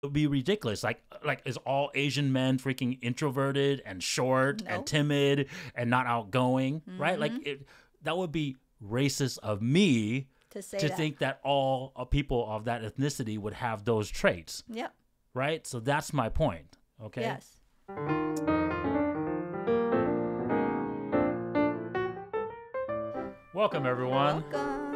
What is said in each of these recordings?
would be ridiculous. Like is all Asian men freaking introverted and short and timid and not outgoing, right? Like that would be racist of me to think that all people of that ethnicity would have those traits. Yep. Right? So that's my point. Okay? Yes. Welcome, everyone,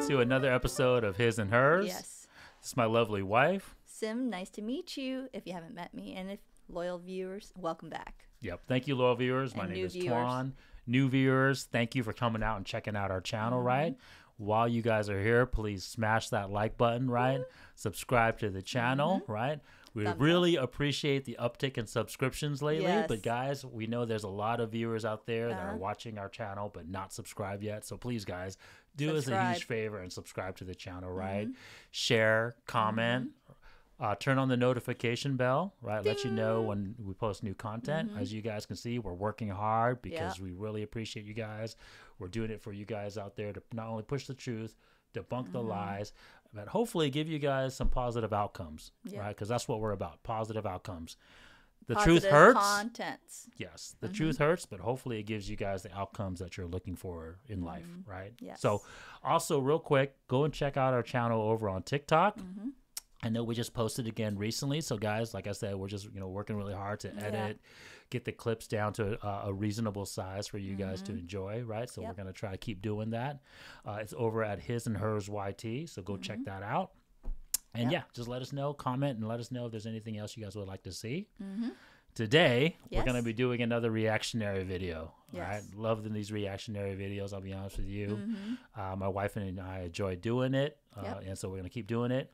to another episode of His and Hers. Yes. This is my lovely wife. Sim, nice to meet you if you haven't met me. And if loyal viewers, welcome back. Yep. Thank you, loyal viewers. My name is Twan. New viewers, thank you for coming out and checking out our channel, right? While you guys are here, please smash that like button, right? Subscribe to the channel, right? We really appreciate the uptick in subscriptions lately. But guys, we know there's a lot of viewers out there that are watching our channel but not subscribed yet. So please, guys, do us a huge favor and subscribe to the channel, right? Share, comment, turn on the notification bell, right? Let you know when we post new content. As you guys can see, we're working hard because we really appreciate you guys. We're doing it for you guys out there to not only push the truth, debunk the lies, but hopefully give you guys some positive outcomes, right? Because that's what we're about, positive outcomes. The truth hurts. Contents. Yes, the truth hurts, but hopefully it gives you guys the outcomes that you're looking for in life, right? Yes. So also real quick, go and check out our channel over on TikTok. I know we just posted again recently. So guys, like I said, we're just, working really hard to edit, get the clips down to a reasonable size for you guys to enjoy, right? So we're going to try to keep doing that. It's over at His&Hers YT. So go check that out. And just let us know, comment, and let us know if there's anything else you guys would like to see. Today, we're going to be doing another reactionary video. All right, loving these reactionary videos, I'll be honest with you. My wife and I enjoy doing it, and so we're going to keep doing it.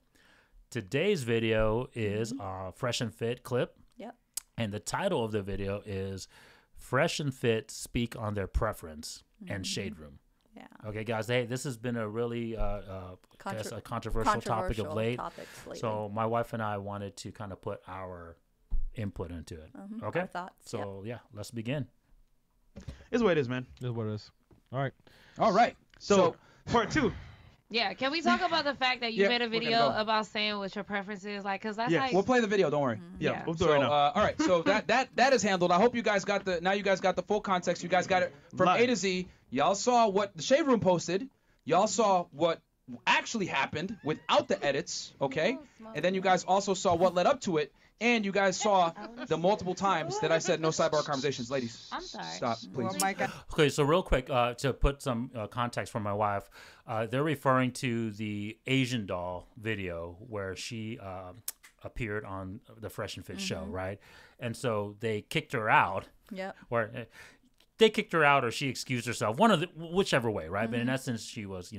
Today's video is a Fresh and Fit clip. And the title of the video is Fresh and Fit Speak on Their Preference and Shade Room. Okay, guys, hey, this has been a really a controversial topic of late. So my wife and I wanted to kind of put our input into it. Okay? Our thoughts. So, let's begin. It's what it is, man. It's what it is. All right. So part two. Yeah, can we talk about the fact that you made a video about saying what your preference is? Like, because that's like... We'll play the video, don't worry. Yeah. We'll do it right now. All right, so that is handled. I hope you guys got the full context. You guys got it from A to Z. Y'all saw what the Shade Room posted. Y'all saw what actually happened without the edits, okay? And then you guys also saw what led up to it. And you guys saw the multiple times that I said no sidebar conversations. Ladies, I'm sorry. Stop, please. Oh my God. Okay, so real quick, to put some context for my wife, they're referring to the Asian doll video where she appeared on the Fresh and Fit show, right? And so they kicked her out. Or they kicked her out, or she excused herself. Whichever way, right? But in essence, she was,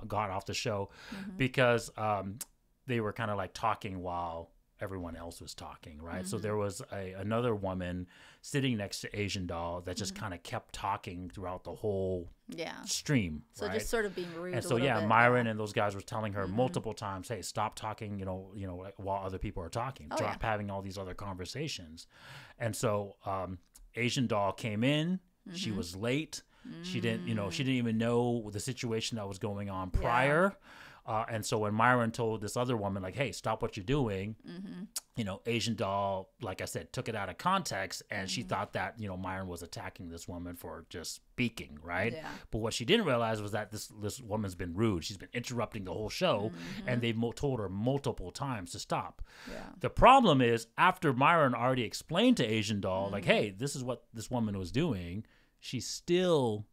got off the show because they were kind of like talking while everyone else was talking, right? So there was another woman sitting next to Asian doll that just kind of kept talking throughout the whole stream. So just sort of being rude. And so Myron and those guys were telling her multiple times, "Hey, stop talking," like, while other people are talking. Stop having all these other conversations. And so Asian doll came in. She was late. She didn't, she didn't even know the situation that was going on prior. And so when Myron told this other woman, like, hey, stop what you're doing, Asian doll, like I said, took it out of context. And she thought that, Myron was attacking this woman for just speaking, right? But what she didn't realize was that this woman's been rude. She's been interrupting the whole show. And they've told her multiple times to stop. The problem is after Myron already explained to Asian doll, like, hey, this is what this woman was doing, she still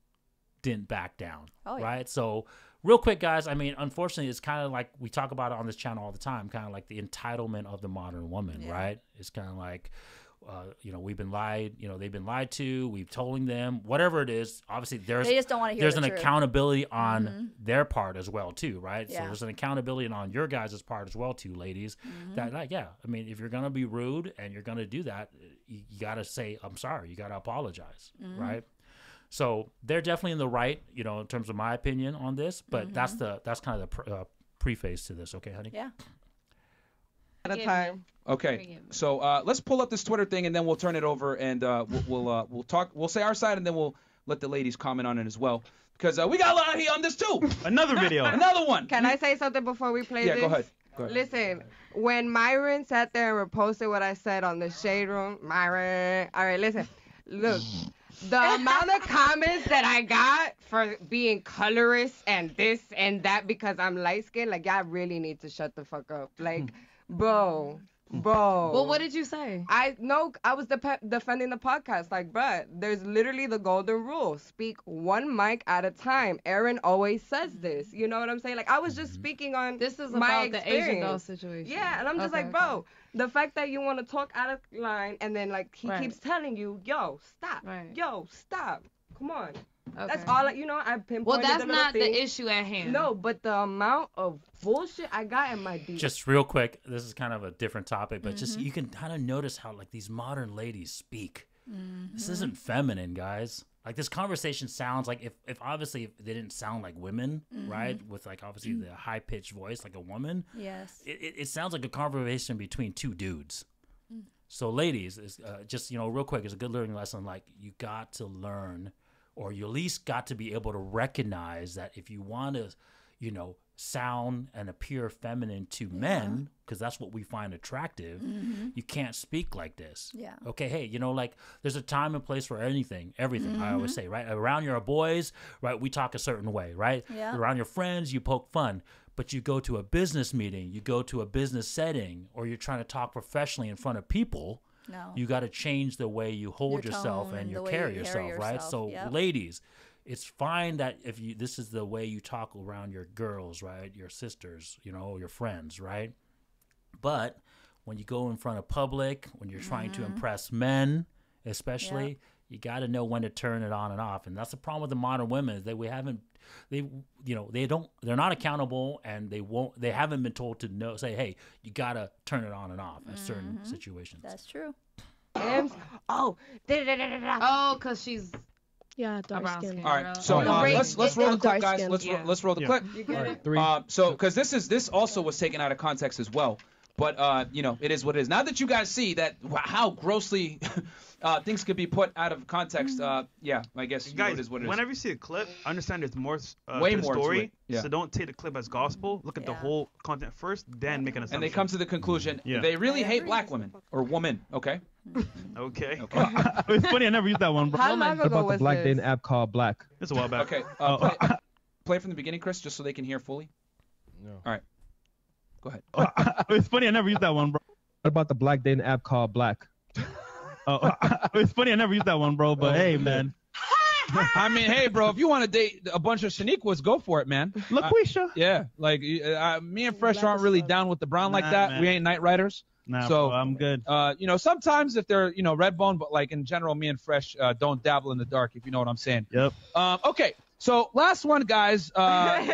didn't back down, right? So real quick, guys, I mean, unfortunately, it's kind of like we talk about it on this channel all the time, kind of like the entitlement of the modern woman, right? It's kind of like, we've been lied, they've been lied to, we've told them, whatever it is. Obviously, they just don't want to hear there's the an truth. Accountability on their part as well, too, right? So there's an accountability on your guys' part as well, too, ladies. That, like, I mean, if you're going to be rude and you're going to do that, you got to say, I'm sorry. You got to apologize, right? So they're definitely in the right, in terms of my opinion on this. But that's kind of the preface to this. Okay, honey? Yeah. At a time. Okay. So let's pull up this Twitter thing and then we'll turn it over and we'll talk. We'll say our side and then we'll let the ladies comment on it as well because we got a lot here on this too. Another video. Another one. Can I say something before we play this? Yeah, go ahead. Listen, when Myron sat there and reposted what I said on the Shade Room, Myron. All right, listen. Look, the amount of comments that I got for being colorist and this and that because I'm light skinned, like, y'all really need to shut the fuck up. Like, bro. Well, what did you say? I was defending the podcast. Like, bruh, there's literally the golden rule. Speak one mic at a time. Aaron always says this. You know what I'm saying? Like, I was just speaking on this is my about the Asian doll situation. Yeah, and I'm just like, bro, the fact that you want to talk out of line and then, like, he keeps telling you, yo, stop. Right. Yo, stop. Come on. Okay. That's all, I pinpointed. Well, that's not the issue at hand. No, but the amount of bullshit I got in my DM. Just real quick, this is kind of a different topic, but just you can kind of notice how like these modern ladies speak. This isn't feminine, guys. Like this conversation sounds like if obviously if they didn't sound like women, right? With like obviously the high pitched voice like a woman. Yes. It sounds like a conversation between two dudes. So ladies, just real quick, it's a good learning lesson. Like you got to learn. Or you at least got to be able to recognize that if you want to, sound and appear feminine to men, because that's what we find attractive, you can't speak like this. Yeah. Okay, hey, like there's a time and place for everything, I always say, right? Around your boys, right, we talk a certain way, right? Yeah. Around your friends, you poke fun. But you go to a business meeting, you go to a business setting, or you're trying to talk professionally in front of people, no. You got to change the way you hold yourself and you carry yourself, right? So, ladies, it's fine that if this is the way you talk around your girls, right? Your sisters, your friends, right? But when you go in front of public, when you're trying to impress men, especially, you got to know when to turn it on and off. And that's the problem with the modern women is that they're not accountable and they haven't been told to say, hey, you got to turn it on and off in certain situations. That's true. Because she's dark skin. All right, so let's roll the clip, guys. Let's roll the clip. You get it? So because this also was taken out of context as well, but it is what it is. Now that you guys see that how grossly things could be put out of context, I guess guys, it is what it is. Whenever you see a clip, understand there's more way to the more story. to it. Yeah. So don't take the clip as gospel. Look at the whole content first, then make an assumption. And they come to the conclusion they really hate black women or women. Okay. Okay. It's funny, I never used that one, bro. How long ago about was the black this? dating app called Black? It's a while back. Okay. Play from the beginning, Chris, just so they can hear fully. No. All right. Go ahead. It's funny, I never used that one, bro. What about the black dating app called Black? It's funny, I never used that one, bro. But hey, man. I mean, hey, bro, if you want to date a bunch of Shaniquas, go for it, man. LaQuisha. Yeah, like me and Fresh aren't really down with the brown like that. Man. We ain't Night Riders. Nah, so bro, I'm good. Sometimes if they're Redbone, but like in general, me and Fresh don't dabble in the dark, if you know what I'm saying. Yep. Okay. So last one, guys. All right.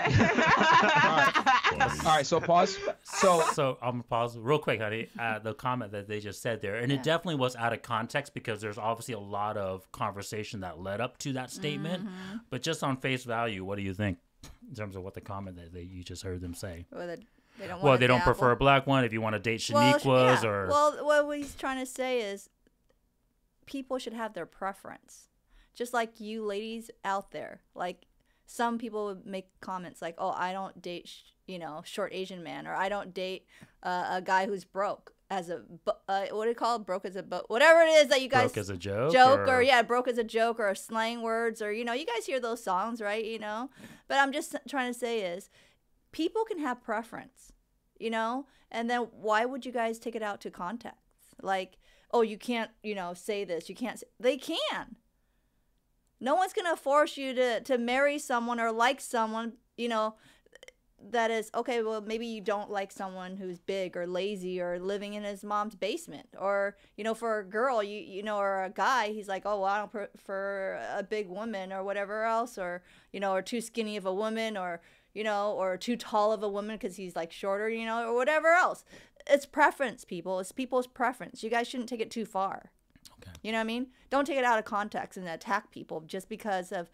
So pause. So I'm gonna pause real quick, honey. The comment that they just said there, and it definitely was out of context because there's obviously a lot of conversation that led up to that statement. But just on face value, what do you think in terms of what the comment that you just heard them say? They don't prefer a black one. If you want to date Shaniquas or what he's trying to say is people should have their preference. Just like you ladies out there, like some people would make comments like, "Oh, I don't date, short Asian man," or "I don't date a guy who's broke as a what do you call it? Broke as a whatever it is that you guys broke as a joke, broke as a joke or slang words or you guys hear those songs, right? But I'm just trying to say is people can have preference, and then why would you guys take it out to context? Like, oh, you can't, say this, you can't. They can. No one's going to force you to marry someone or like someone, that is, okay, well, maybe you don't like someone who's big or lazy or living in his mom's basement. Or, for a girl, or a guy, he's like, oh, well, I don't prefer a big woman or whatever else. Or, or too skinny of a woman or, or too tall of a woman because he's like shorter, or whatever else. It's preference, people. It's people's preference. You guys shouldn't take it too far. Okay. You know what I mean? Don't take it out of context and attack people just because of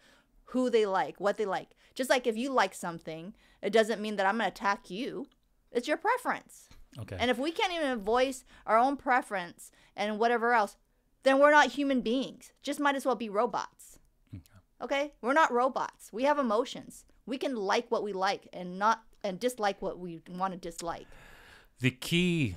who they like, what they like. Just like if you like something, it doesn't mean that I'm going to attack you. It's your preference. Okay. And if we can't even voice our own preference and whatever else, then we're not human beings. Just might as well be robots. Okay? We're not robots. We have emotions. We can like what we like and dislike what we want to dislike. The key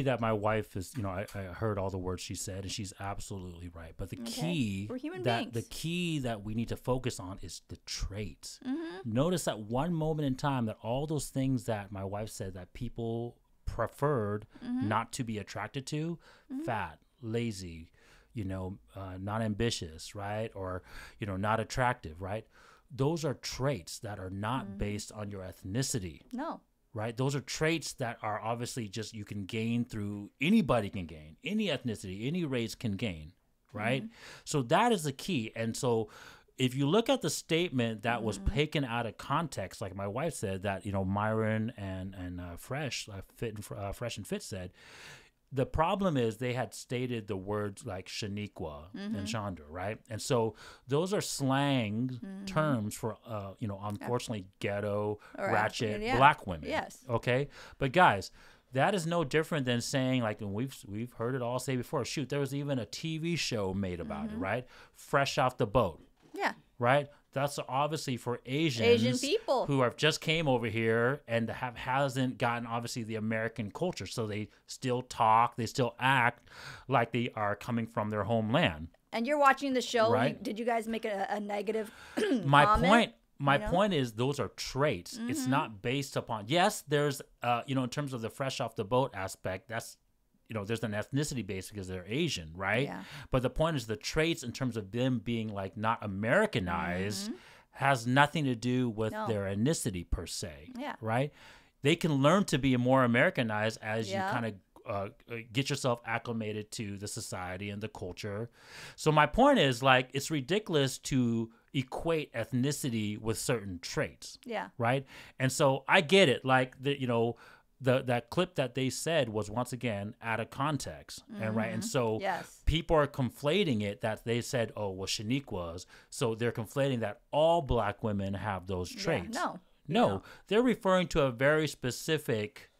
that my wife is, I heard all the words she said, and she's absolutely right. But the key We're human that beings. the key that we need to focus on is the traits. Notice at one moment in time that all those things that my wife said that people preferred not to be attracted to, fat, lazy, not ambitious, right? Or, not attractive, right? Those are traits that are not based on your ethnicity. No. Right? Those are traits that are obviously just you can gain through, anybody can gain, any ethnicity, any race can gain, right? So that is the key. And so if you look at the statement that was taken out of context, like my wife said, that, Myron and Fresh and Fit said, the problem is they had stated the words like Shaniqua and Chandra, right? And so those are slang terms for, unfortunately, ghetto, ratchet, black women. Yes. Okay? But guys, that is no different than saying, like, and we've heard it all say before, shoot, there was even a TV show made about it, right? Fresh off the boat. Yeah. Right? That's obviously for Asian people who have just came over here and hasn't gotten obviously the American culture. So they still talk, they still act like they are coming from their homeland. And you're watching the show. Right? Did you guys make a negative My point is those are traits. It's not based upon, yes, there's, in terms of the fresh off the boat aspect, that's, there's an ethnicity base because they're Asian, right? Yeah. But the point is the traits in terms of them being like not Americanized has nothing to do with their ethnicity per se, right? They can learn to be more Americanized as you kind of get yourself acclimated to the society and the culture. So my point is, like, it's ridiculous to equate ethnicity with certain traits. Yeah. Right? And so I get it. Like, that clip that they said was once again out of context, and right, and so people are conflating it that they said, oh, well, Shaniqua's, so they're conflating that all black women have those traits. No, they're referring to a very specific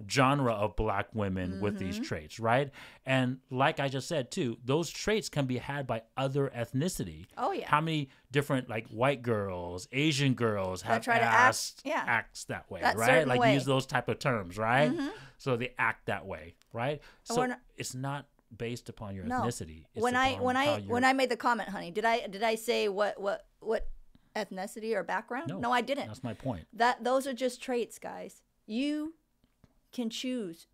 genre of black women with these traits, right? And like I just said too, those traits can be had by other ethnicity. Oh yeah. How many different like white girls, Asian girls have acts that way, right? Like use those type of terms, right? So they act that way, right? So it's not based upon your ethnicity. It's when I made the comment, honey, did I say what ethnicity or background? No, I didn't. That's my point. Those are just traits, guys. You can choose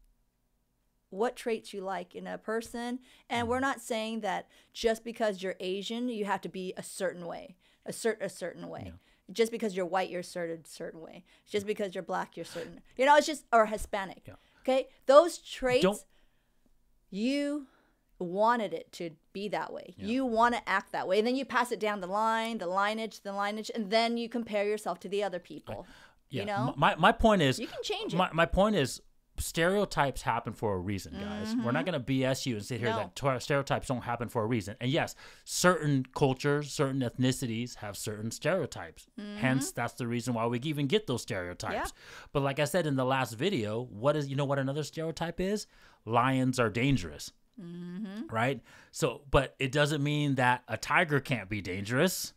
what traits you like in a person, and we're not saying that just because you're Asian you have to be a certain way, a certain way. Just because you're white you're a certain way. Just because you're black you're certain. It's just, or Hispanic. Okay, those traits you wanted it to be that way. You want to act that way, and then you pass it down the lineage, and then you compare yourself to the other people. My point is, you can change it. My point is, stereotypes happen for a reason, guys. We're not going to BS you and sit here that stereotypes don't happen for a reason. And yes, certain cultures, certain ethnicities have certain stereotypes. Hence, that's the reason why we even get those stereotypes. But like I said in the last video, what another stereotype is? Lions are dangerous. Right? So, but it doesn't mean that a tiger can't be dangerous.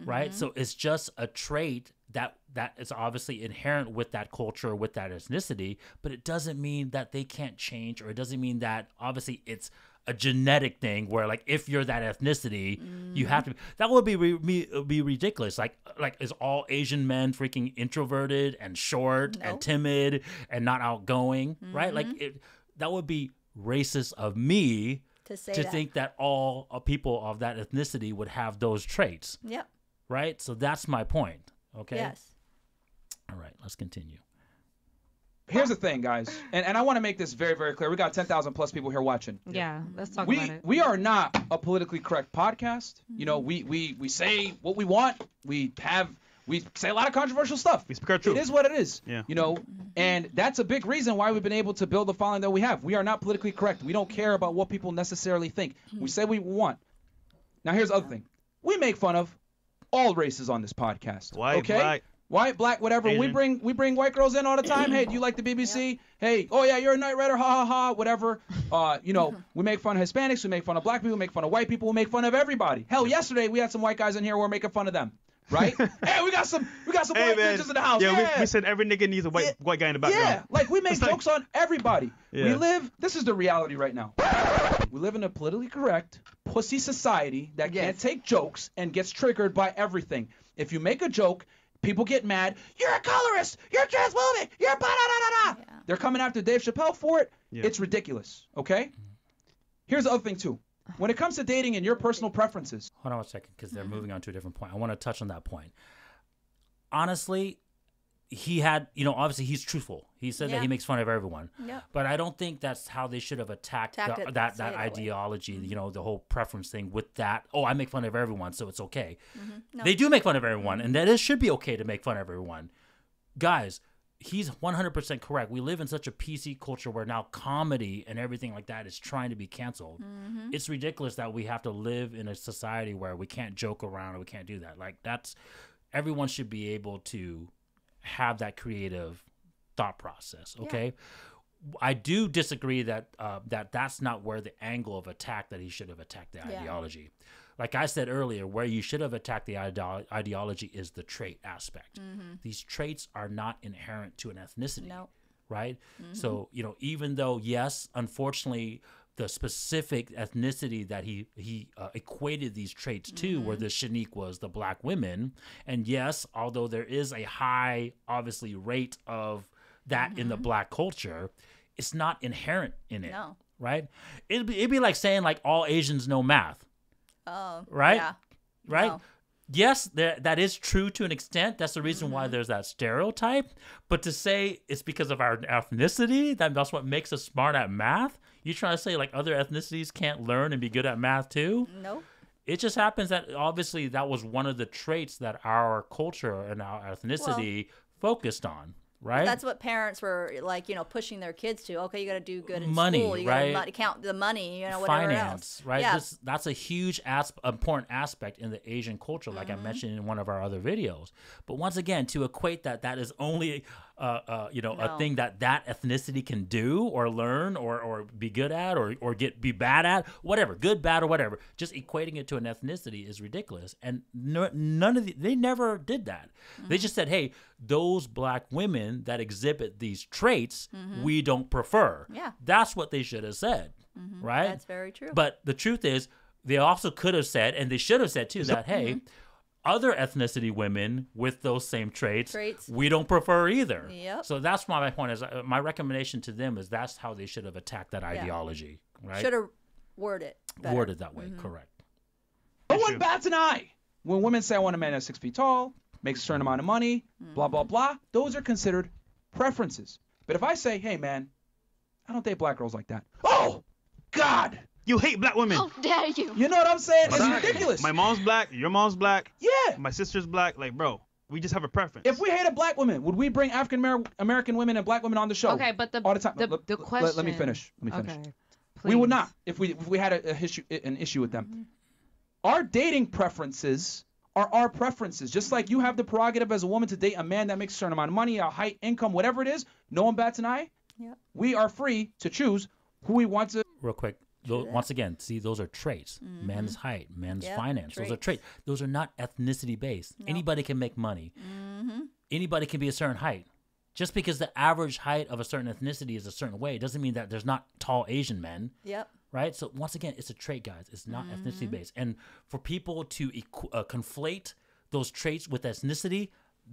Right? So it's just a trait that is obviously inherent with that culture, with that ethnicity, but it doesn't mean that they can't change, or it doesn't mean that obviously it's a genetic thing where, like, if you're that ethnicity, you have to. That would be ridiculous. Like is all Asian men freaking introverted and short and timid and not outgoing, right? Like that would be racist of me to think that all people of that ethnicity would have those traits. Yep. Right? So that's my point. Okay? Yes. All right, let's continue. Here's the thing, guys, and I want to make this very, very clear. We got 10,000 plus people here watching. Yeah, let's talk about it. We are not a politically correct podcast. We say what we want. We say a lot of controversial stuff. We speak our truth. It is what it is. Yeah. And that's a big reason why we've been able to build the following that we have. We are not politically correct. We don't care about what people necessarily think. We say what we want. Now, here's the other thing. We make fun of all races on this podcast. White, black, whatever. Asian. We bring white girls in all the time. Hey, do you like the BBC? Hey, oh yeah, you're a night rider. Ha ha ha. Whatever. We make fun of Hispanics. We make fun of black people. We make fun of white people. We make fun of everybody. Hell, yesterday we had some white guys in here. We're making fun of them. right? Hey, we got some Hey, white man. bitches in the house. Yeah, Yeah, we said every nigga needs a white guy in the background. Yeah, like we make It's like- jokes on everybody. Yeah. This is the reality right now. We live in a politically correct, pussy society that can't take jokes and gets triggered by everything. If you make a joke, people get mad. You're a colorist. You're transphobic. You're ba-da-da-da-da. Yeah. They're coming after Dave Chappelle for it. Yeah. It's ridiculous, okay? Here's the other thing, too. When it comes to dating and your personal preferences. Hold on a second, because they're moving on to a different point. I want to touch on that point. Honestly, he had, obviously he's truthful. He said that he makes fun of everyone. Yeah. But I don't think that's how they should have attacked it, that say it that way. ideology, the whole preference thing with that. Oh, I make fun of everyone, so it's okay. No. They do make fun of everyone, and that should be okay to make fun of everyone. Guys, he's 100% correct. We live in such a PC culture where now comedy and everything like that is trying to be canceled. It's ridiculous that we have to live in a society where we can't joke around and we can't do that. Like, everyone should be able to have that creative thought process, okay? I do disagree that that's not where the angle of attack that he should have attacked the ideology. Like I said earlier, where you should have attacked the ideology is the trait aspect. These traits are not inherent to an ethnicity, right? So, even though, yes, unfortunately, the specific ethnicity that he equated these traits to, where the Shaniquas, the black women, and yes, although there is a high, obviously, rate of that in the black culture, it's not inherent in it, right? It'd be like saying like all Asians know math. Oh, right? Yeah. Right? No. Yes, that is true to an extent. That's the reason why there's that stereotype. But to say it's because of our ethnicity, that's what makes us smart at math? You trying to say like other ethnicities can't learn and be good at math too? No. It just happens that obviously that was one of the traits that our culture and our ethnicity focused on. Right. That's what parents were like, pushing their kids to. Okay, you got to do good in Money, school. You right? got to count the money, whatever Finance, else. right? Yeah. That's a huge important aspect in the Asian culture, like I mentioned in one of our other videos. But once again, to equate that is only a thing that ethnicity can do or learn or be good at or be bad at, whatever, good, bad, or whatever. Just equating it to an ethnicity is ridiculous. And none of they never did that. They just said, hey, those black women that exhibit these traits, we don't prefer. Yeah. That's what they should have said, right? That's very true. But the truth is, they also could have said, and they should have said too, that, hey, other ethnicity women with those same traits, we don't prefer either. Yep. So that's why my point is, my recommendation to them is that's how they should have attacked that ideology, right? Should have worded it better. Worded that way, correct. No one bats an eye when women say, I want a man that's 6 feet tall, makes a certain amount of money, blah, blah, blah. Those are considered preferences. But if I say, hey, man, I don't date black girls like that. Oh, God. You hate black women. How dare you? You know what I'm saying? It's ridiculous. My mom's black. Your mom's black. Yeah. My sister's black. Like, bro, we just have a preference. If we hate a black woman, would we bring African American women and black women on the show? Okay, but all the time. the question. Let me finish. Okay, we would not if we had an issue with them. Our dating preferences are our preferences. Just like you have the prerogative as a woman to date a man that makes a certain amount of money, a height, income, whatever it is. No one bats an eye. Yep. We are free to choose who we want to. Real quick. Once again, see, those are traits. Man's height, man's finance. Traits. Those are traits. Those are not ethnicity based. No. Anybody can make money. Anybody can be a certain height. Just because the average height of a certain ethnicity is a certain way doesn't mean that there's not tall Asian men. Yep. Right? So once again, it's a trait, guys. It's not ethnicity based. And for people to conflate those traits with ethnicity,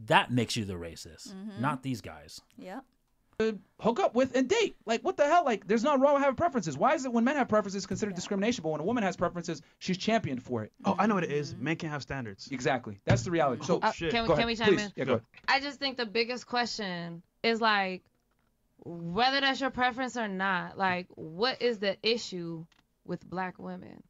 that makes you the racist, not these guys. Yep. Hook up with and date. Like, what the hell? Like, there's nothing wrong with having preferences. Why is it when men have preferences considered discrimination, but when a woman has preferences, she's championed for it? Oh, I know what it is. Men can have standards. Exactly. That's the reality. So, shit. Can we chime please. in? Yeah, go ahead. I just think the biggest question is like, whether that's your preference or not, like, what is the issue with black women?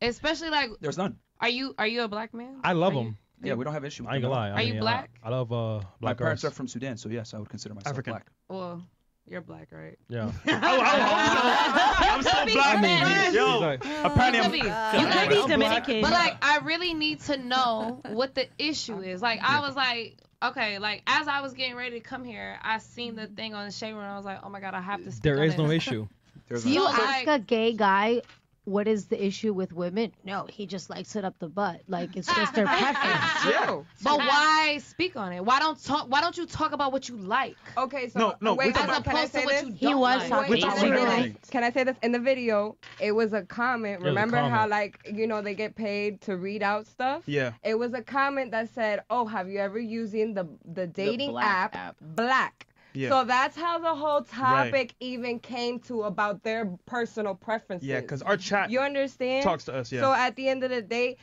Especially like, there's none. Are you a black man? I love them. Yeah, we don't have issue with I ain't gonna lie. Are you black? I love My black parents girls. are from Sudan, so yes, I would consider myself African. black. Well, you're black, right? Yeah. I'm so black, man. Yo, apparently You I'm could be Dominican. But like, I really need to know what the issue is. Like, I was like, okay, like as I was getting ready to come here, I seen the thing on the shade room. And I was like, oh my god, I have to. There is no issue. There's Do you no- ask a gay guy what is the issue with women? No, he just likes it up the butt. Like it's just their preference. True. But why speak on it? Why don't you talk about what you like? Okay, so No, wait, As can I opposed say to what this? you don't He was like. talking Which about is Can I say another it. this? thing. Can I say this? In the video, it was a comment. Yeah, Remember comment. how, like, you know, they get paid to read out stuff? Yeah. It was a comment that said, oh, have you ever using the dating Black app, app. Black? Yeah. So that's how the whole topic even came to about their personal preferences. Yeah, because our chat You understand? talks to us. Yeah. So at the end of the day,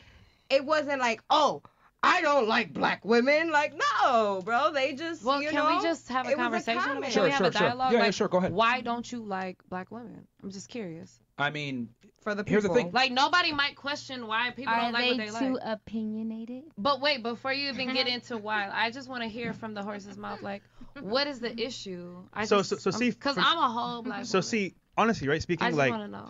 it wasn't like, oh, I don't like black women. Like, no, bro. They just, Well, you can know, we just have a it was conversation? comment. Can we have a Sure. dialogue? Yeah, like, sure. Go ahead. Why don't you like black women? I'm just curious. I mean, For the people. here's the thing. Like, nobody might question why people Are don't like what they they too like. opinionated? But wait, before you even get into why, I just want to hear from the horse's mouth, like, what is the issue? So see, because I'm a whole black So woman. see, honestly, right? I Speaking just like, want to know.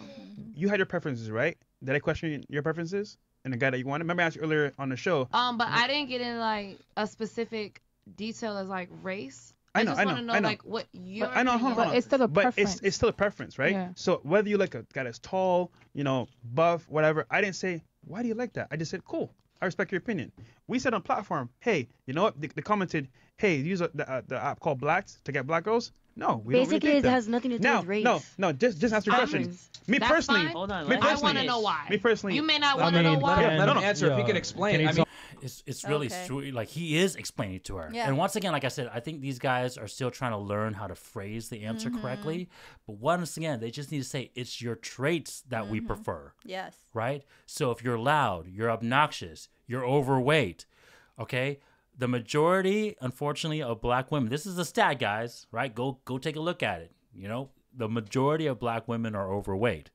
you had your preferences, right? Did I question your preferences and the guy that you wanted? Remember I asked you earlier on the show. But I didn't get in like a specific detail as like race. I just want to know I know. like what your But I know, hold on, But hold on. it's still a But preference. it's still a preference, right? Yeah. So whether you like a guy that's tall, you know, buff, whatever, I didn't say, why do you like that? I just said, cool. I respect your opinion. We said on platform, hey, you know what? They commented, hey, use the app called Blacks to get black girls. No, we Basically, don't really it think has nothing to do that. with race. No, just answer your question. Preference. Me That's personally, fine. Hold on, me let him I personally, want to know why. me personally, You may not I want to know mean, why. Let him no, no. answer. If he can explain. I mean, It's really Okay. sweet. Like he is explaining to her. Yeah. And once again, like I said, I think these guys are still trying to learn how to phrase the answer correctly. But once again, they just need to say it's your traits that we prefer, Yes. right? So if you're loud, you're obnoxious, you're overweight, okay? The majority, unfortunately, of black women, this is a stat, guys, right? Go take a look at it. You know, the majority of black women are overweight.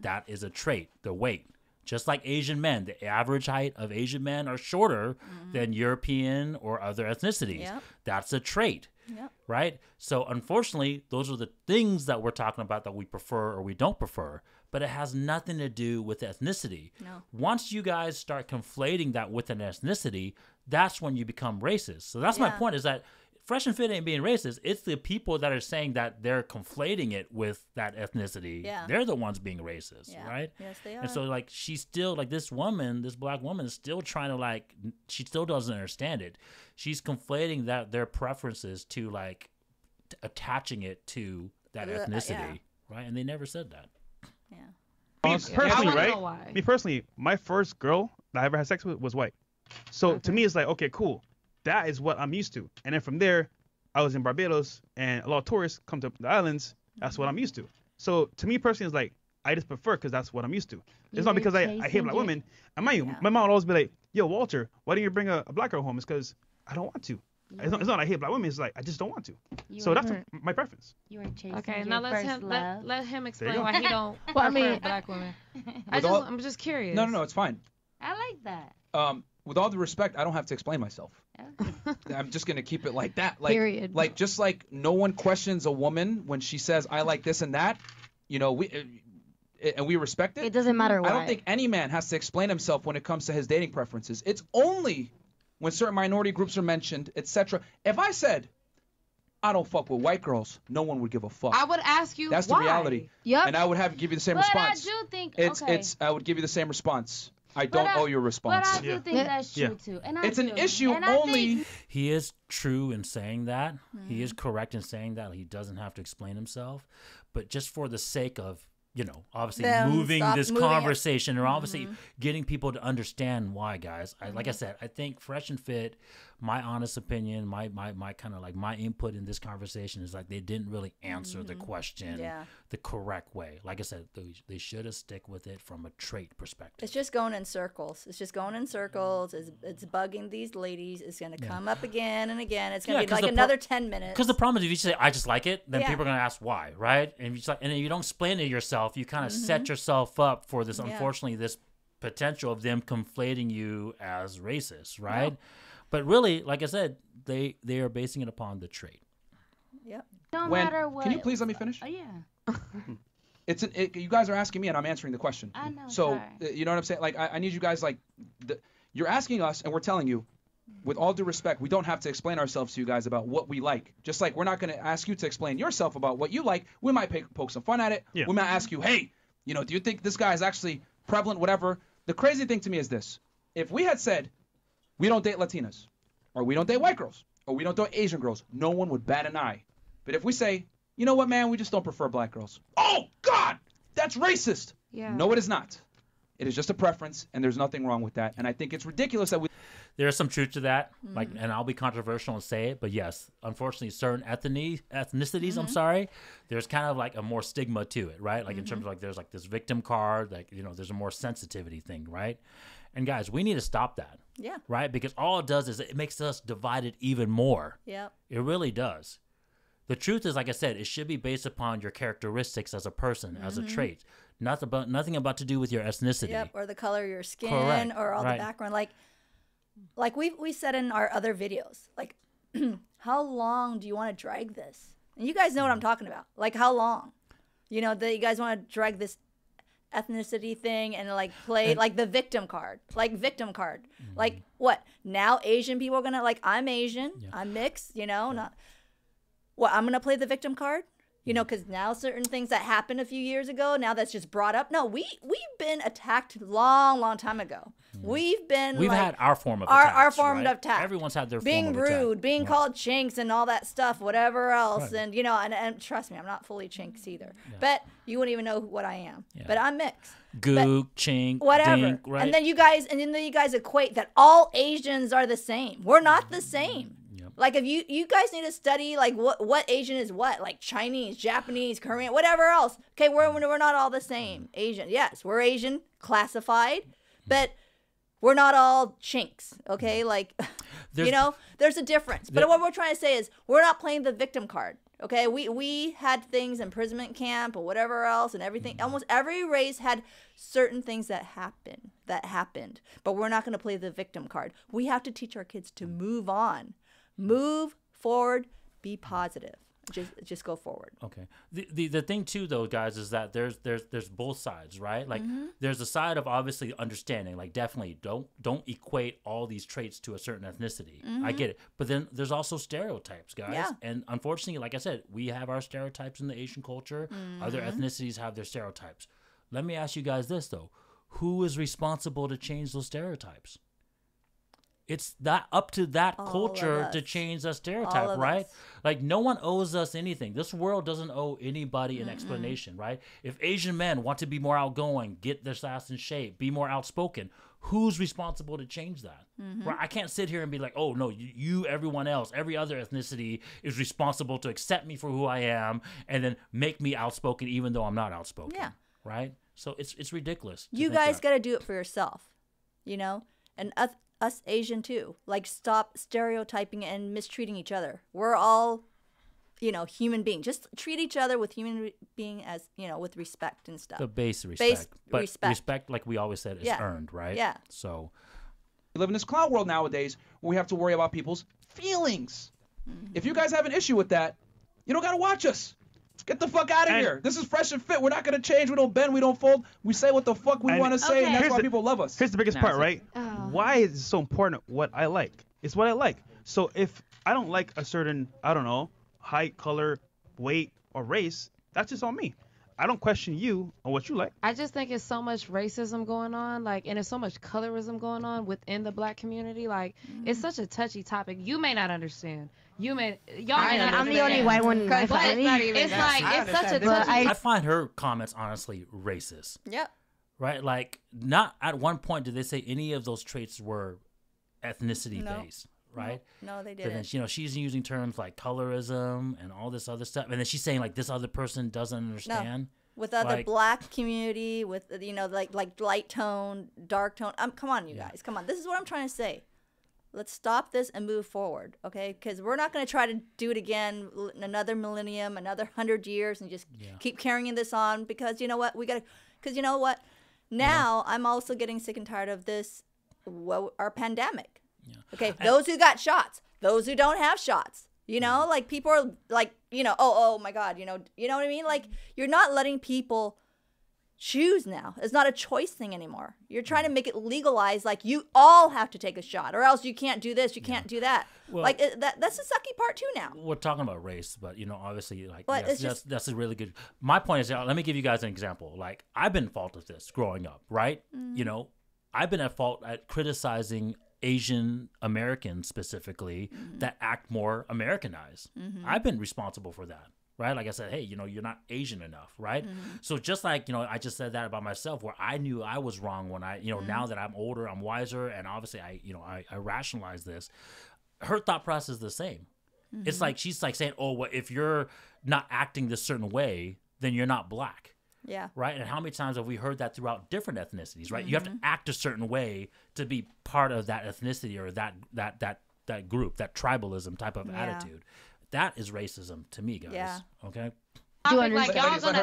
That is a trait, the weight. Just like Asian men, the average height of Asian men are shorter than European or other ethnicities. Yep. That's a trait, Yep. right? So unfortunately, those are the things that we're talking about that we prefer or we don't prefer, but it has nothing to do with ethnicity. No. Once you guys start conflating that with an ethnicity, that's when you become racist. So that's my Yeah. point, is that Fresh and Fit ain't being racist. It's the people that are saying that they're conflating it with that ethnicity. Yeah. They're the ones being racist, Yeah. right? Yes, they are. And so, like, she's still, like, this woman, this black woman is still trying to, like, she still doesn't understand it. She's conflating that their preferences to, like, attaching it to that Yeah. ethnicity, right? And they never said that. Yeah. me I personally, wanna right? know why. Me personally, my first girl that I ever had sex with was white. So to me, it's like, okay, cool. That is what I'm used to. And then from there, I was in Barbados, and a lot of tourists come to the islands. That's what I'm used to. So to me personally, it's like, I just prefer because that's what I'm used to. It's not because I hate chasing black it. women. And mind you, Yeah. my mom would always be like, yo, Walter, why don't you bring a black girl home? It's because I don't want to. It's not I hate black women. It's like, I just don't want to. So that's my preference. You were chasing Okay, your now first let love. him you explain go. why he don't Well, I prefer mean- black women. With all- I'm just curious. no, it's fine. I like that. With all due respect, I don't have to explain myself. I'm just gonna keep it like that. Like, Period. Like just like no one questions a woman when she says I like this and that. You know, we respect it. It doesn't matter what. I don't think any man has to explain himself when it comes to his dating preferences. It's only when certain minority groups are mentioned, etc. If I said I don't fuck with white girls, no one would give a fuck. I would ask you That's why. the reality. Yep. And I would give you the same But response. I do think It's I would give you the same response. I don't owe you a But response. I do think Yeah. that's Yeah. true too. And It's an do. issue And I only. think- He is true in saying that. He is correct in saying that. He doesn't have to explain himself. But just for the sake of, you know, obviously Them moving stop this moving it. conversation or obviously getting people to understand why, guys. Like I said, I think Fresh and Fit, my honest opinion, my kind of like my input in this conversation is like they didn't really answer the question Yeah. the correct way. Like I said, they should have stick with it from a trait perspective. It's just going in circles. It's just going in circles. It's bugging these ladies. It's going to come up again and again. It's going Yeah, to be 'cause like the pro- another 10 minutes. Because the problem is if you say I just like it, then Yeah. people are gonna ask why, right? And if you just like, and then you don't explain it yourself, you kind of set yourself up for this. Yeah. Unfortunately, this potential of them conflating you as racist, right? But really, like I said, they are basing it upon the trait. Yep. No When, matter what. can you please let me finish? Oh yeah. You guys are asking me and I'm answering the question. I know, So sorry. you know what I'm saying? Like I need you guys like, you're asking us and we're telling you, with all due respect, we don't have to explain ourselves to you guys about what we like. Just like we're not going to ask you to explain yourself about what you like. We might poke some fun at it. Yeah. We might ask you, hey, You know, do you think this guy is actually prevalent, whatever? The crazy thing to me is this. If we had said, we don't date Latinas, or we don't date white girls, or we don't date Asian girls, no one would bat an eye. But if we say, you know what, man, we just don't prefer black girls. Oh, God, that's racist. Yeah. No, it is not. It is just a preference, and there's nothing wrong with that. And I think it's ridiculous that we... There's some truth to that, like, and I'll be controversial and say it, but yes, unfortunately, certain ethnicities, I'm sorry, there's kind of like a more stigma to it, right? Like in terms of like there's like this victim card, like, you know, there's a more sensitivity thing, right? And guys, we need to stop that. Yeah. Right? Because all it does is it makes us divided even more. Yep. It really does. The truth is, like I said, it should be based upon your characteristics as a person, as a trait. Nothing about to do with your ethnicity. Yep. Or the color of your skin, Correct. or all the background. Like we said in our other videos, like, how long do you want to drag this? And you guys know what I'm talking about. Like, how long? You know, that you guys want to drag this ethnicity thing and like play like the victim card. Like, what? Now Asian people are going to, like, I'm Asian, I'm mixed, you know, not... What, I'm going to play the victim card? You know, because now certain things that happened a few years ago, now that's just brought up. No, we've been attacked long time ago. We've like, had our form of attacks, our form of right? attack. Everyone's had their being form of attack. rude, being called chinks and all that stuff, whatever else. And, you know, and trust me, I'm not fully chinks either. But you wouldn't even know what I am. But I'm mixed. Gook, chink, whatever. dink, right? And then you guys equate that all Asians are the same. We're not the same. Like, if you guys need to study, like, what Asian is what, like Chinese, Japanese, Korean, whatever else. Okay, we're not all the same. Asian, yes, we're Asian, classified, but we're not all chinks, okay? Like, you know, there's a difference. But what we're trying to say is we're not playing the victim card, okay? We had things, imprisonment camp or whatever else and everything. Almost every race had certain things that happened. But we're not going to play the victim card. We have to teach our kids to move on. Move forward, be positive. Just go forward. Okay. The thing too, though, guys, is that there's both sides, right? Like there's a side of obviously understanding, like definitely don't equate all these traits to a certain ethnicity. I get it, but then there's also stereotypes, guys. Yeah. And unfortunately, like I said, we have our stereotypes in the Asian culture. Other ethnicities have their stereotypes. Let me ask you guys this though: who is responsible to change those stereotypes? It's that up to that culture to change that stereotype, right? Like, no one owes us anything. This world doesn't owe anybody an explanation, right? If Asian men want to be more outgoing, get their ass in shape, be more outspoken, who's responsible to change that? Right? I can't sit here and be like, oh, no, you, everyone else, every other ethnicity is responsible to accept me for who I am and then make me outspoken even though I'm not outspoken, right? So it's ridiculous. You guys got to do it for yourself, you know? And us Asian too. Like, stop stereotyping and mistreating each other. We're all, you know, human beings. Just treat each other with human being as, you know, with respect and stuff. The base respect. But respect, like we always said, is earned, right? Yeah. So we live in this clown world nowadays where we have to worry about people's feelings. If you guys have an issue with that, you don't got to watch us. Get the fuck out of here. This is fresh and fit. We're not going to change. We don't bend. We don't fold. We say what the fuck we want to say, and that's why people love us. Here's the biggest part, right? Why is it so important what I like? It's what I like. So if I don't like a certain, I don't know, height, color, weight, or race, that's just on me. I don't question you on what you like. I just think it's so much racism going on, like, and there's so much colorism going on within the black community. Like, it's such a touchy topic. You may not understand. Y'all may not understand. I'm the only white one in my family. It's like, it's such a touchy. I find her comments honestly racist. Yep. Right? Like, not at one point did they say any of those traits were ethnicity based. Right? No, they But then, didn't. you know, she's using terms like colorism and all this other stuff. And then she's saying, like, this other person doesn't understand. With other black community, with, you know, like light tone, dark tone. Come on, you guys. Come on. This is what I'm trying to say. Let's stop this and move forward, okay? Because we're not going to try to do it again in another millennium, another 100 years, and just keep carrying this on. Because you know what? Because you know what? Now I'm also getting sick and tired of this, our pandemic. Okay, those who got shots, those who don't have shots, you know, like people are like, you know, oh my God, you know what I mean? Like, you're not letting people choose now. It's not a choice thing anymore. You're trying to make it legalized, like you all have to take a shot, or else you can't do this, you can't do that. Well, like that's the sucky part too now. We're talking about race, but obviously, like, But yes, it's that's a really good. My point is, let me give you guys an example. Like, I've been at fault of this growing up, right? I've been at fault at criticizing Asian Americans specifically that act more Americanized. I've been responsible for that. Right? Like I said, hey, you're not Asian enough, right? So just like, I just said that about myself, where I knew I was wrong when I, now that I'm older, I'm wiser, and obviously I rationalize this. Her thought process is the same. It's like, she's like saying, oh, well, if you're not acting this certain way, then you're not black. Yeah. Right? And how many times have we heard that throughout different ethnicities, right? You have to act a certain way to be part of that ethnicity or that group, that tribalism type of attitude. That is racism to me, guys. Yeah. Okay. I think, like,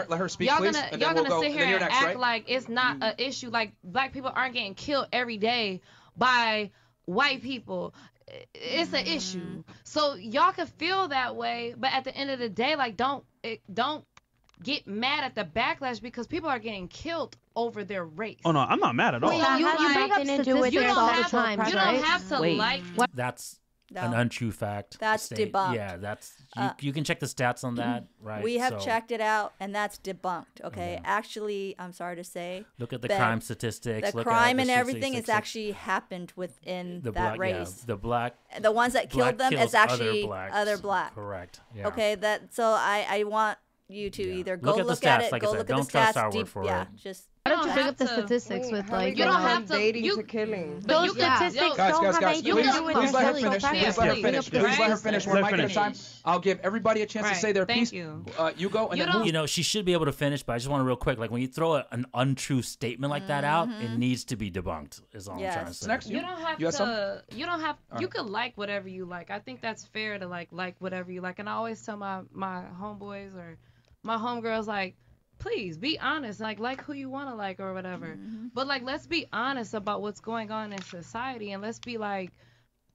let her speak, y'all please, gonna, and y'all then we'll gonna go. sit here Then you're and next, act right? like it's not an issue. Like, black people aren't getting killed every day by white people. It's an issue. So y'all can feel that way, but at the end of the day, like, don't get mad at the backlash because people are getting killed over their race. Oh no, I'm not mad at all. Well, you bring up statistics all the time, You don't have to like. That's an untrue fact. That's debunked. Yeah, that's you can check the stats on that, right? We have checked it out, and that's debunked. Okay, Yeah. Actually, I'm sorry to say, look at the crime statistics. The look crime at and the everything has 666. actually happened within the that black, race. Yeah, the ones that killed them kills is actually other black. Correct. Yeah. Okay, so I want you to either go Look at the look at stats, it, like I go said, look at don't the trust stats. our word for it. Just. Why don't you bring up the have to- statistics with, How we like, You don't going have from to- dating you- to killing. those you can- statistics Guys, don't have guys, anything please, to do with please let her killing. finish. Don't Please let her finish. bring up Please let her finish. We're Let her micing at a time. finish. I'll give everybody a chance to say their Thank piece. you. You go, and You then don't- who? She should be able to finish, but I just want to real quick, like when you throw an untrue statement like that out, it needs to be debunked. Is all I'm trying to say. Next, You don't have You got to. You don't have. All You right. could like whatever you like. I think that's fair to like whatever you like. And I always tell my homeboys or my homegirls, like, please be honest. Like who you want to like or whatever. But like, let's be honest about what's going on in society, and let's be like,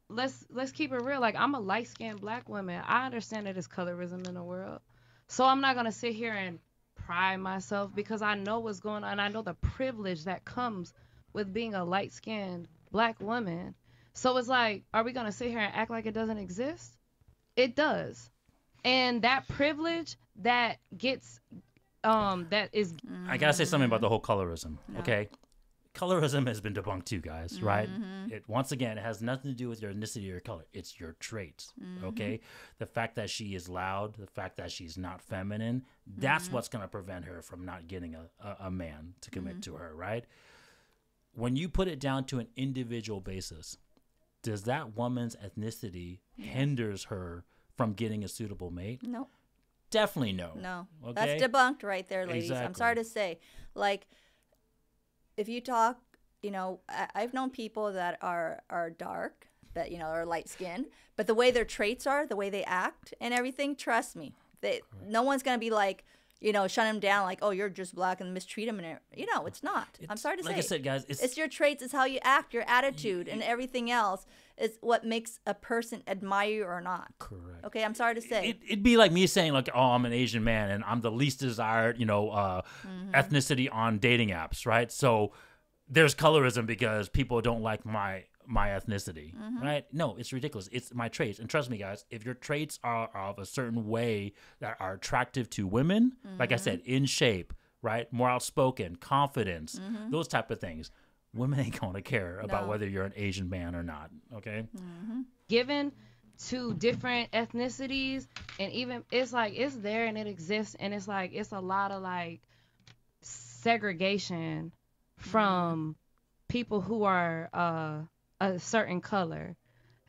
let's keep it real. Like, I'm a light-skinned black woman. I understand that there's colorism in the world, so I'm not gonna sit here and pride myself because I know what's going on. I know the privilege that comes with being a light-skinned black woman. So it's like, are we gonna sit here and act like it doesn't exist? It does. And that privilege that gets that is I gotta say something about the whole colorism. Okay, colorism has been debunked too, guys. Right? It once again, it has nothing to do with your ethnicity or your color. It's your traits. Okay, the fact that she is loud, the fact that she's not feminine, that's what's gonna prevent her from not getting a man to commit to her. Right? When you put it down to an individual basis, does that woman's ethnicity hinders her from getting a suitable mate? No. Definitely no. No. Okay? That's debunked right there, ladies. I'm Exactly. sorry to say. Like, if you talk, I've known people that are dark, that, are light skinned, but the way their traits are, the way they act and everything, trust me, no one's going to be like, shut them down like, oh, you're just black and mistreat them. And it's not. I'm sorry to say. Like I said, guys, it's your traits, it's how you act, your attitude, and everything else is what makes a person admire you or not. Correct. Okay, I'm sorry to say. It'd be like me saying, like, oh, I'm an Asian man and I'm the least desired, ethnicity on dating apps, right? So there's colorism because people don't like my ethnicity, right? No, it's ridiculous. It's my traits. And trust me, guys, if your traits are of a certain way that are attractive to women, like I said, in shape, right? More outspoken, confidence, those type of things, women ain't going to care about whether you're an Asian man or not, okay? given to different ethnicities, and even it's like it's there and it exists, and it's like it's a lot of like segregation from people who are a certain color.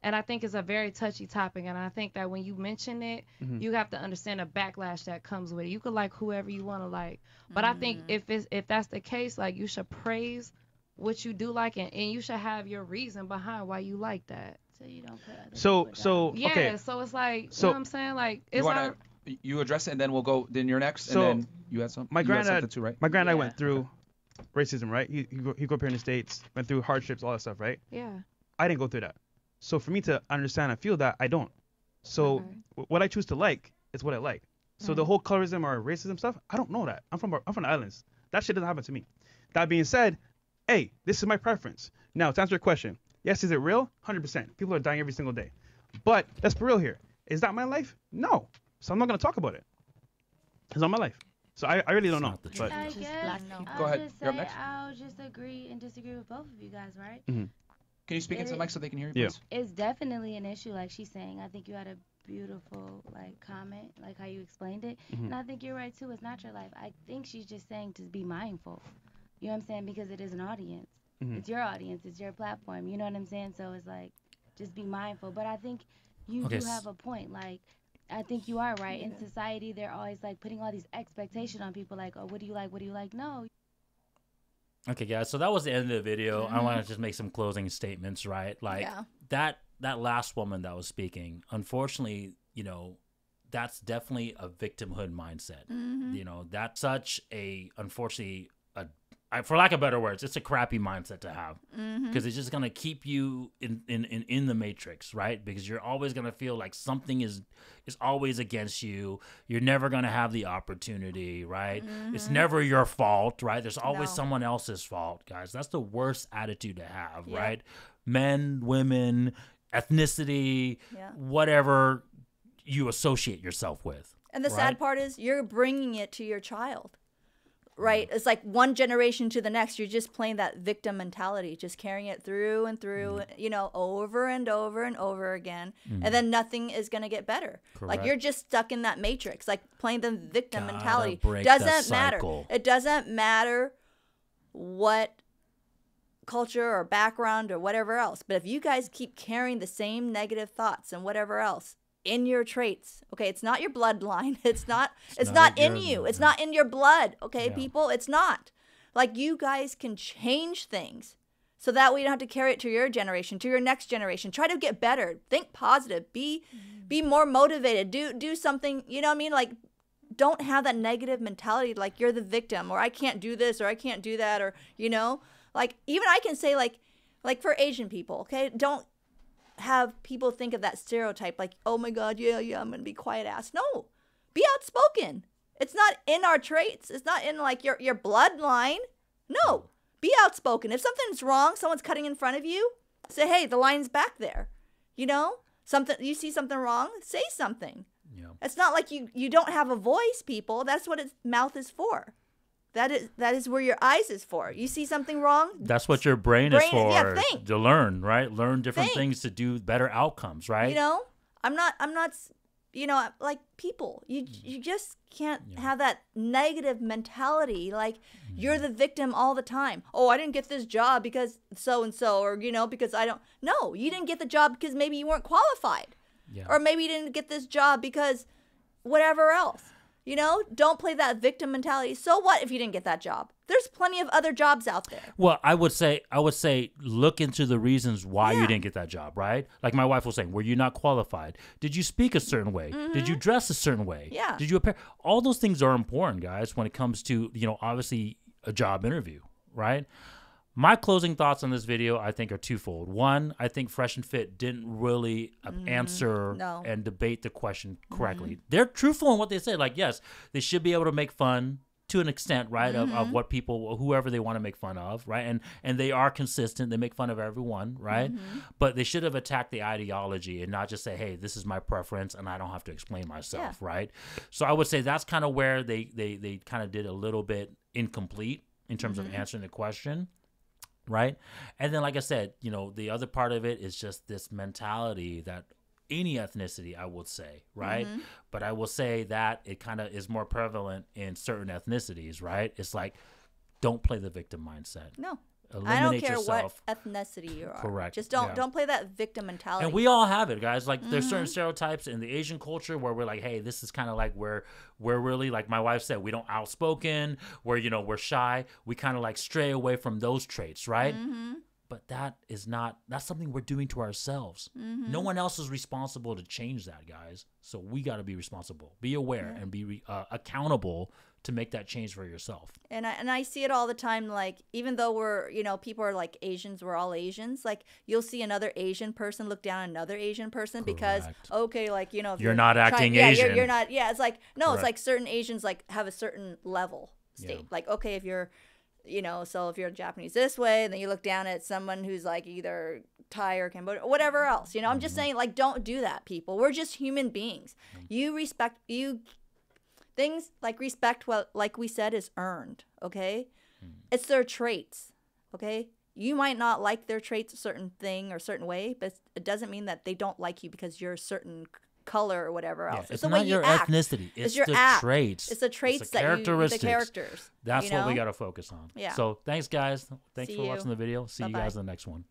And I think it's a very touchy topic, and I think that when you mention it, you have to understand the backlash that comes with it. You could like whoever you want to like, but I think if that's the case, like, you should praise what you do like, and you should have your reason behind why you like that. So you don't put other So people down. Yeah, okay. so it's like, So- you know what I'm saying? Like, it's You address it, and then we'll go. Then you're next, So, and then you had some. My you had granddad, something too, right? my granddad Yeah. went through racism, right? He grew up here in the States, went through hardships, all that stuff, right? yeah. I didn't go through that. So for me to understand and feel that, I don't. So what I choose to like is what I like. So the whole colorism or racism stuff, I don't know that. I'm from the islands. That shit doesn't happen to me. That being said, hey, this is my preference. Now, to answer your question, yes, is it real? 100%. People are dying every single day. But let's be real here. Is that my life? No. So I'm not going to talk about it. It's not my life. So I really don't know. But I guess Go ahead. Just You're up say next. I'll just agree and disagree with both of you guys, right? Can you speak into the mic so they can hear you, Yeah. please? It's definitely an issue, like she's saying. I think you had a beautiful like comment, like how you explained it, and I think you're right too. It's not your life. I think she's just saying to be mindful. You know what I'm saying? Because it is an audience. It's your audience. It's your platform. You know what I'm saying? So it's like, just be mindful. But I think you do have a point. Like, I think you are right. In society, they're always like putting all these expectations on people. Like, oh, what do you like? What do you like? No. Okay, guys. So that was the end of the video. I want to just make some closing statements, right? Like that last woman that was speaking. Unfortunately, you know, that's definitely a victimhood mindset. You know, that's such a unfortunately for lack of better words, it's a crappy mindset to have because it's just gonna keep you in the matrix, right? Because you're always gonna feel like something is always against you. You're never gonna have the opportunity, right? It's never your fault, right? There's always someone else's fault, guys. That's the worst attitude to have, right? Men, women, ethnicity, whatever you associate yourself with. And the sad part is you're bringing it to your child. Right? It's like one generation to the next. You're just playing that victim mentality, just carrying it through and through, you know, over and over and over again. And then nothing is going to get better. Like you're just stuck in that matrix, like playing the victim mentality. Doesn't matter. It doesn't matter what culture or background or whatever else. But if you guys keep carrying the same negative thoughts and whatever else in your traits, okay, it's not your bloodline, it's not in you, it's not in your blood, okay, people, it's not. Like, you guys can change things so that we don't have to carry it to your generation, to your next generation. Try to get better, think positive, be more motivated, do something, you know what I mean? Like, don't have that negative mentality like you're the victim, or I can't do this, or I can't do that, or, you know, like, even I can say, like for Asian people, okay, don't have people think of that stereotype like, oh my God, yeah, I'm gonna be quiet ass. No, be outspoken. It's not in our traits. It's not in like your bloodline. No, be outspoken. If something's wrong, someone's cutting in front of you, say, hey, the line's back there. You know, you see something wrong, say something. Yeah. It's not like you don't have a voice, people. That's what its mouth is for. That is where your eyes is for. You see something wrong? That's what your brain is for. Yeah, think. To learn, right? Learn different things to do better outcomes, right? You know, I'm not, you know, like, people, you just can't have that negative mentality. Like, you're the victim all the time. Oh, I didn't get this job because so-and-so, or, you know, because I don't. No, you didn't get the job because maybe you weren't qualified. Yeah. Or maybe you didn't get this job because whatever else. You know, don't play that victim mentality. So what if you didn't get that job? There's plenty of other jobs out there. Well, I would say look into the reasons why you didn't get that job, right? Like my wife was saying, were you not qualified? Did you speak a certain way? Did you dress a certain way? Yeah. Did you appear? All those things are important, guys, when it comes to, you know, obviously a job interview, right? My closing thoughts on this video, I think, are twofold. One, I think Fresh and Fit didn't really answer and debate the question correctly. They're truthful in what they say. Like, yes, they should be able to make fun to an extent, right, of what people, whoever they want to make fun of, right? And they are consistent. They make fun of everyone, right? But they should have attacked the ideology and not just say, hey, this is my preference and I don't have to explain myself, right? So I would say that's kind of where they kind of did a little bit incomplete in terms of answering the question. Right. And then, like I said, you know, the other part of it is just this mentality that any ethnicity, I would say. Right. But I will say that it kind of is more prevalent in certain ethnicities. Right. It's like, don't play the victim mindset. No. Eliminate I don't care yourself. what ethnicity you are. Correct. Just don't play that victim mentality. And we all have it, guys. Like, there's certain stereotypes in the Asian culture where we're like, hey, this is kind of like we're really, like my wife said, we don't outspoken, where, you know, we're shy. We kind of like stray away from those traits, right? But that's something we're doing to ourselves. No one else is responsible to change that, guys. So we got to be responsible, be aware, and be accountable to make that change for yourself. And I see it all the time. Like, even though we're, you know, people are like Asians, we're all Asians. Like, you'll see another Asian person look down on another Asian person because, okay, like, you know, if you're not acting Asian. You're not. Yeah, it's like, no, it's like certain Asians like have a certain level. state. Yeah. Like, okay, if you're, you know, so if you're Japanese this way, and then you look down at someone who's like either Thai or Cambodia or whatever else, you know, I'm just saying, like, don't do that, people. We're just human beings. You respect, things like respect, well, like we said, is earned, okay? It's their traits, okay? You might not like their traits a certain thing or certain way, but it doesn't mean that they don't like you because you're a certain color or whatever else. Yeah, it's the not way your you act. ethnicity. It's your the act. traits. It's the traits it's the that you, the characteristics. characters. That's you know? what we got to focus on. Yeah. So thanks, guys. Thanks See for you. watching the video. See you Bye-bye. guys in the next one.